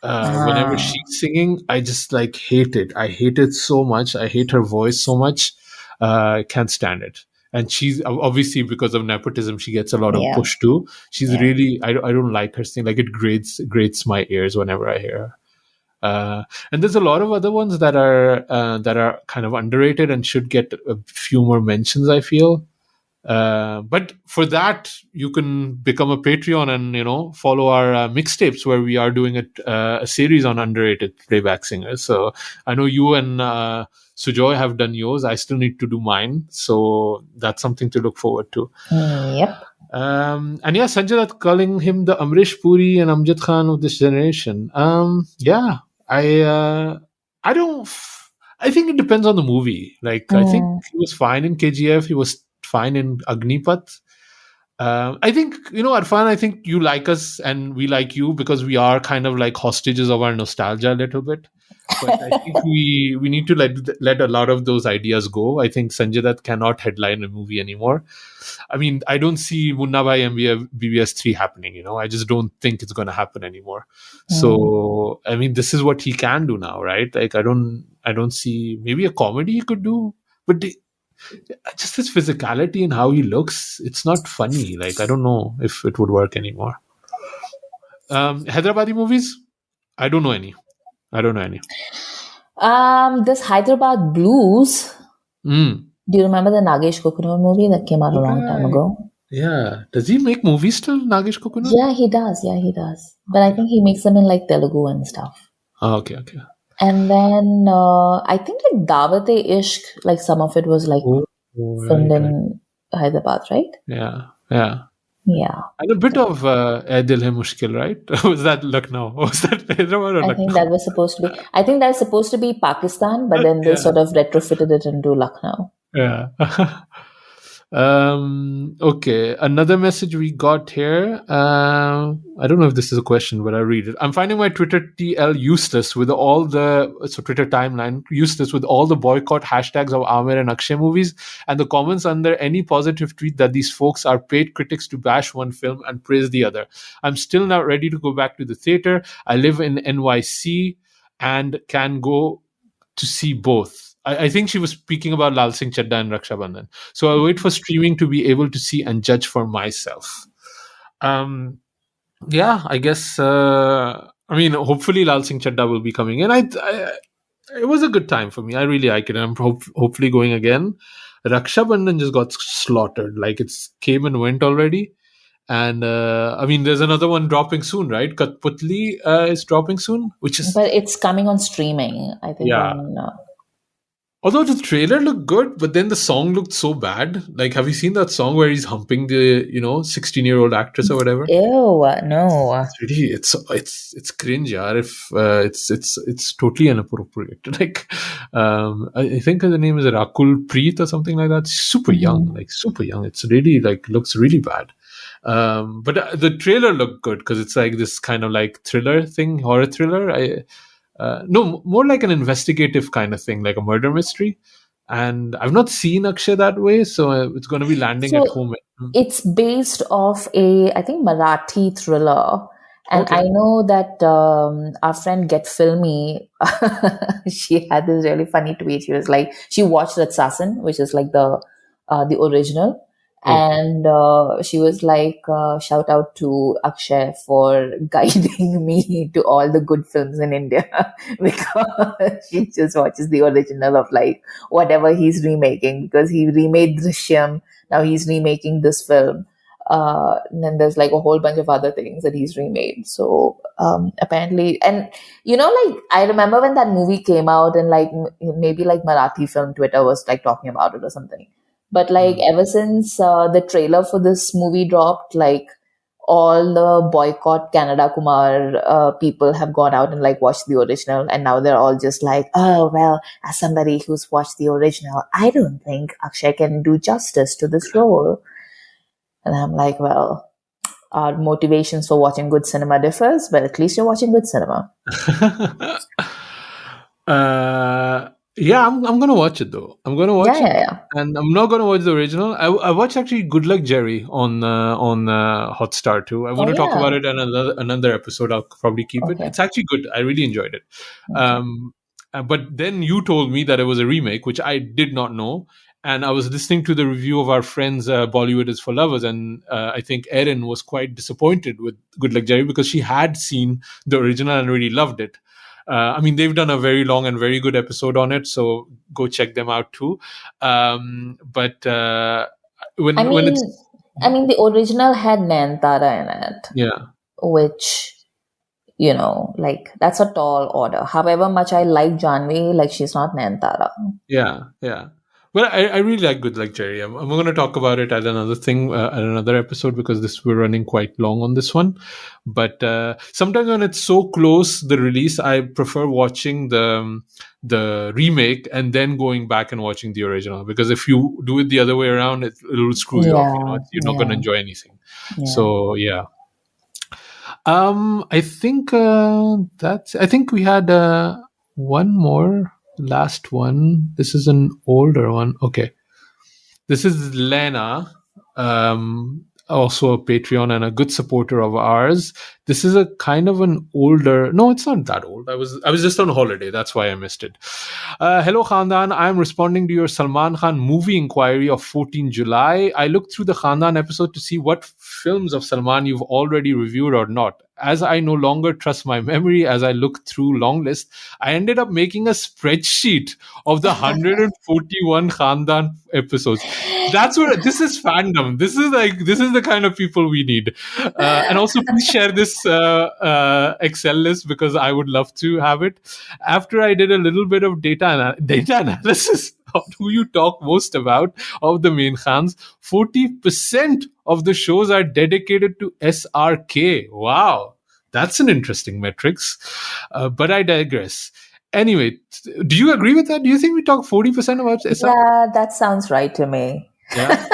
Whenever she's singing, I just like hate it. I hate it so much. I hate her voice so much. I can't stand it. And she's obviously, because of nepotism, she gets a lot of push too. She's really, I don't like her singing. Like, it grates my ears whenever I hear her. And there's a lot of other ones that are kind of underrated and should get a few more mentions, I feel. But for that, you can become a Patreon and follow our mixtapes, where we are doing a series on underrated playback singers. So I know you and Sujoy have done yours. I still need to do mine. So that's something to look forward to. Yep. And yeah, Sanjay Dutt calling him the Amrish Puri and Amjad Khan of this generation. Yeah, I don't. I think it depends on the movie. Like, I think he was fine in KGF. He was fine in Agnipath. I think, Arfan, I think you like us and we like you because we are kind of like hostages of our nostalgia a little bit. But I think we need to let a lot of those ideas go. I think Sanjay Dutt cannot headline a movie anymore. I mean, I don't see Munna Bhai BBS 3 happening, I just don't think it's going to happen anymore. So, I mean, this is what he can do now, right? Like, I don't see, maybe a comedy he could do, but just his physicality and how he looks, it's not funny. Like, I don't know if it would work anymore. Hyderabadi movies? I don't know any. This Hyderabad Blues. Do you remember the Nagesh Kukunoor movie that came out a long time ago? Yeah. Does he make movies still, Nagesh Kukunoor? Yeah, he does. But I think he makes them in like Telugu and stuff. Oh, okay. And then I think like Dawat-e-Ishq, like some of it was like filmed in Hyderabad, right? Yeah. And a bit of Ae Dil Hai Mushkil, right? Was that Lucknow? Was that Hyderabad or Lucknow? I think that was supposed to be Pakistan, but then they sort of retrofitted it into Lucknow. Yeah. Okay. Another message we got here. I don't know if this is a question, but I'll read it. I'm finding my Twitter TL useless with Twitter timeline useless with all the boycott hashtags of Aamir and Akshay movies and the comments under any positive tweet that these folks are paid critics to bash one film and praise the other. I'm still not ready to go back to the theater. I live in NYC and can go to see both. I think she was speaking about Lal Singh Chadda and Raksha Bandhan. So I'll wait for streaming to be able to see and judge for myself. Yeah, I guess. Hopefully Lal Singh Chadda will be coming in. It was a good time for me. I really like it. I'm hopefully going again. Raksha Bandhan just got slaughtered. Like, it's came and went already. And there's another one dropping soon, right? Katputli is dropping soon, but it's coming on streaming, I think. Yeah. Although the trailer looked good, but then the song looked so bad. Like, have you seen that song where he's humping the 16-year-old actress or whatever? Ew, no. It's really it's cringe, yaar. If it's totally inappropriate. Like, I think the name is Rakul Preet or something like that. Super young. It's really looks really bad. But the trailer looked good because it's like this kind of like thriller thing, horror thriller. No, more like an investigative kind of thing, like a murder mystery. And I've not seen Akshay that way, so it's going to be landing at home. It's based off I think Marathi thriller. And okay. I know that our friend Get Filmy, she had this really funny tweet. She was like, she watched Ratsasan, which is like the original. And she was like, shout out to Akshay for guiding me to all the good films in India because she just watches the original of like whatever he's remaking because he remade Drishyam. Now he's remaking this film. And then there's like a whole bunch of other things that he's remade. So apparently, and like I remember when that movie came out and like maybe like Marathi film Twitter was like talking about it or something. But like ever since the trailer for this movie dropped, like all the boycott Canada Kumar people have gone out and like watched the original, and now they're all just like, oh well, as somebody who's watched the original, I don't think Akshay can do justice to this role. And I'm like, well, our motivations for watching good cinema differs, but at least you're watching good cinema. Yeah, I'm going to watch it though. I'm going to watch it. Yeah. And I'm not going to watch the original. I watched actually Good Luck Jerry on Hotstar too. I want to talk about it in another episode. I'll probably keep it. It's actually good. I really enjoyed it. Okay. But then you told me that it was a remake, which I did not know. And I was listening to the review of our friends Bollywood is for Lovers. And I think Erin was quite disappointed with Good Luck Jerry because she had seen the original and really loved it. They've done a very long and very good episode on it, so go check them out too. But when I when mean, it's the original had Nayanthara in it, yeah. which, like, that's a tall order. However much I like Janvi, like, she's not Nayanthara. Yeah, yeah. Well, I really like Good Luck Jerry. I'm going to talk about it at another thing, at another episode, because we're running quite long on this one. But sometimes when it's so close the release, I prefer watching the remake and then going back and watching the original. Because if you do it the other way around, it'll screw you off. Yeah, You're not going to yeah, enjoy anything. yeah. So yeah. I think I think we had one more, last one. This is an older one. Okay, this is Lena, also a Patreon and a good supporter of ours. This is a kind of an older. No, it's not that old. I was just on holiday. That's why I missed it. Hello, Khandaan. I'm responding to your Salman Khan movie inquiry of 14 July. I looked through the Khandaan episode to see what films of Salman you've already reviewed or not. As I no longer trust my memory as I looked through long list, I ended up making a spreadsheet of the 141 Khandaan episodes. That's what this is fandom. This is the kind of people we need. And also, please share this Excel list because I would love to have it. After I did a little bit of data analysis of who you talk most about of the main Khans, 40% of the shows are dedicated to SRK. Wow, that's an interesting metrics. But I digress. Anyway, do you agree with that? Do you think we talk 40% about SRK? Yeah, that sounds right to me. Yeah.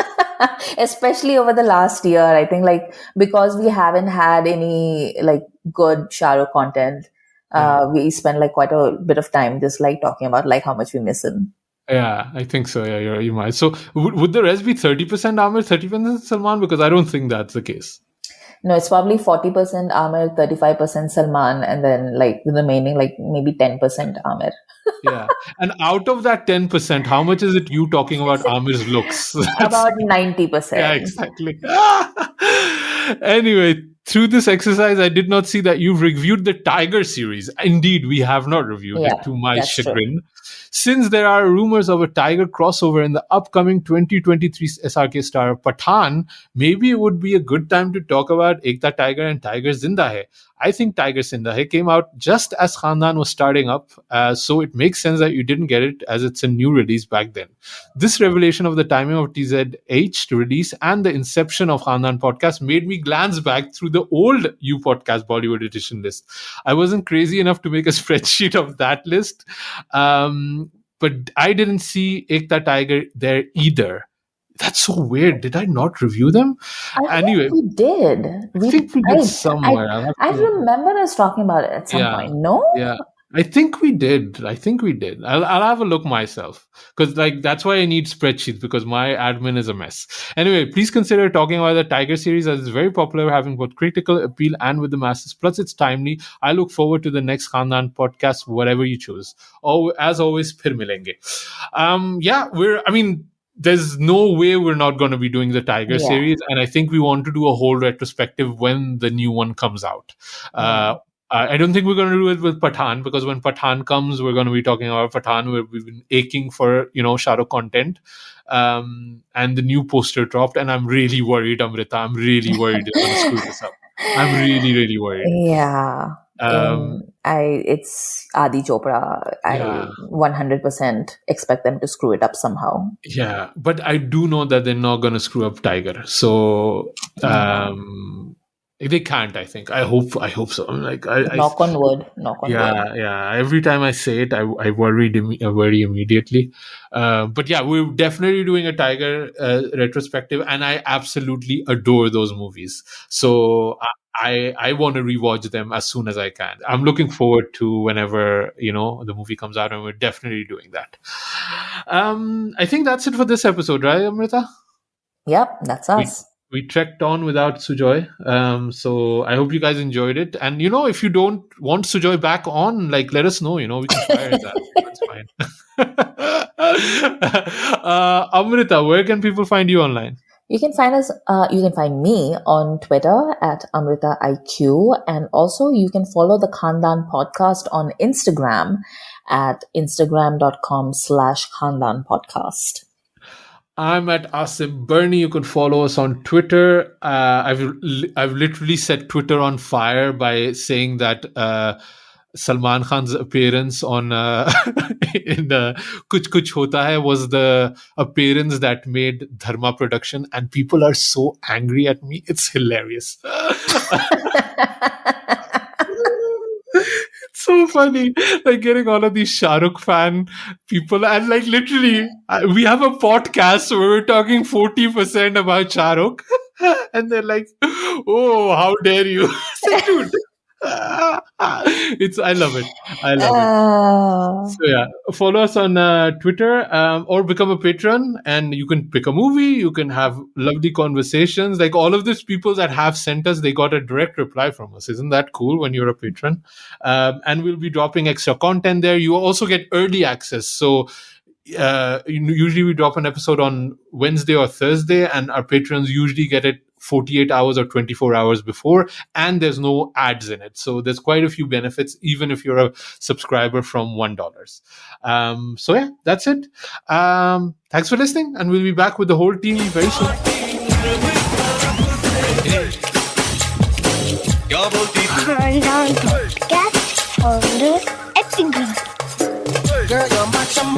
Especially over the last year, I think, like, because we haven't had any like good Shah Rukh content, Yeah. we spend like quite a bit of time just like talking about like how much we miss him. Yeah, I think so. Yeah, you might. So would the rest be 30% Amir, 30% Salman? Because I don't think that's the case. No, it's probably 40% Amir, 35% Salman, and then like the remaining, like maybe 10% Amir. Yeah. And out of that 10%, how much is it you talking about Amir's looks? That's About yeah, 90%. exactly. Anyway, through this exercise, I did not see that you've reviewed the Tiger series. Indeed, we have not reviewed it, Yeah, to my that's true. chagrin. Since there are rumors of a Tiger crossover in the upcoming 2023 SRK star Pathan, maybe it would be a good time to talk about Ekta Tiger and Tiger Zinda Hai. I think Tiger Zinda Hai came out just as Khandaan was starting up, so it makes sense that you didn't get it as it's a new release back then. This revelation of the timing of TZH release and the inception of Khandaan podcast made me glance back through the old U Podcast Bollywood edition list. I wasn't crazy enough to make a spreadsheet of that list, but I didn't see Ekta Tiger there either. That's so weird. Did I not review them? I Anyway, think we did. I think we did somewhere. I'll have I to. remember us talking about it at some Yeah, point. No? yeah. I think we did. I'll have a look myself because like that's why I need spreadsheets because my admin is a mess. Anyway, please consider talking about the Tiger series as it's very popular, having both critical appeal and with the masses. Plus, it's timely. I look forward to the next Khandaan podcast, whatever you choose. Oh, as always, phir milenge. Yeah, there's no way we're not going to be doing the Tiger Yeah. series, and I think we want to do a whole retrospective when the new one comes out. I don't think we're going to do it with Pathan because when Pathan comes, we're going to be talking about Pathan. We've been aching for Shah Rukh content, and the new poster dropped, and I'm really worried, Amrita. I'm really worried they're going to screw this up. I'm really, really worried. Yeah. It's Adi Chopra. Yeah. I 100% expect them to screw it up somehow. Yeah, but I do know that they're not going to screw up Tiger. So they can't. I think. I hope so. I'm like, knock on wood. Knock on wood. Yeah. Every time I say it, I worry immediately. But yeah, we're definitely doing a Tiger retrospective, and I absolutely adore those movies. So I want to rewatch them as soon as I can. I'm looking forward to whenever the movie comes out, and we're definitely doing that. I think that's it for this episode, right, Amrita? Yep, that's us. We trekked on without Sujoy. So I hope you guys enjoyed it. And if you don't want Sujoy back on, like let us know. We can fire that. That's fine. Amrita, where can people find you online? You can find us. You can find me on Twitter at AmritaIQ, and also you can follow the Khandaan podcast on Instagram at instagram.com/Khandaan podcast. I'm at Asim Bernie. You can follow us on Twitter. I've literally set Twitter on fire by saying that Salman Khan's appearance on in Kuch Kuch Hota Hai was the appearance that made Dharma production, and people are so angry at me. It's hilarious. It's so funny, like getting all of these Shah Rukh fan people, and like literally, we have a podcast where we're talking 40% about Shah Rukh, and they're like, "Oh, how dare you!" It's like, dude, it's I love it. I love it. Oh. So yeah, follow us on Twitter, or become a patron, and you can pick a movie. You can have lovely conversations. Like all of these people that have sent us, they got a direct reply from us. Isn't that cool when you're a patron? And we'll be dropping extra content there. You also get early access. So usually we drop an episode on Wednesday or Thursday, and our patrons usually get it 48 hours or 24 hours before, and there's no ads in it. So there's quite a few benefits, even if you're a subscriber from $1. So yeah, that's it. Thanks for listening, and we'll be back with the whole team very soon. Khandaan Podcast on the Acting Group. Girl, you're my chum,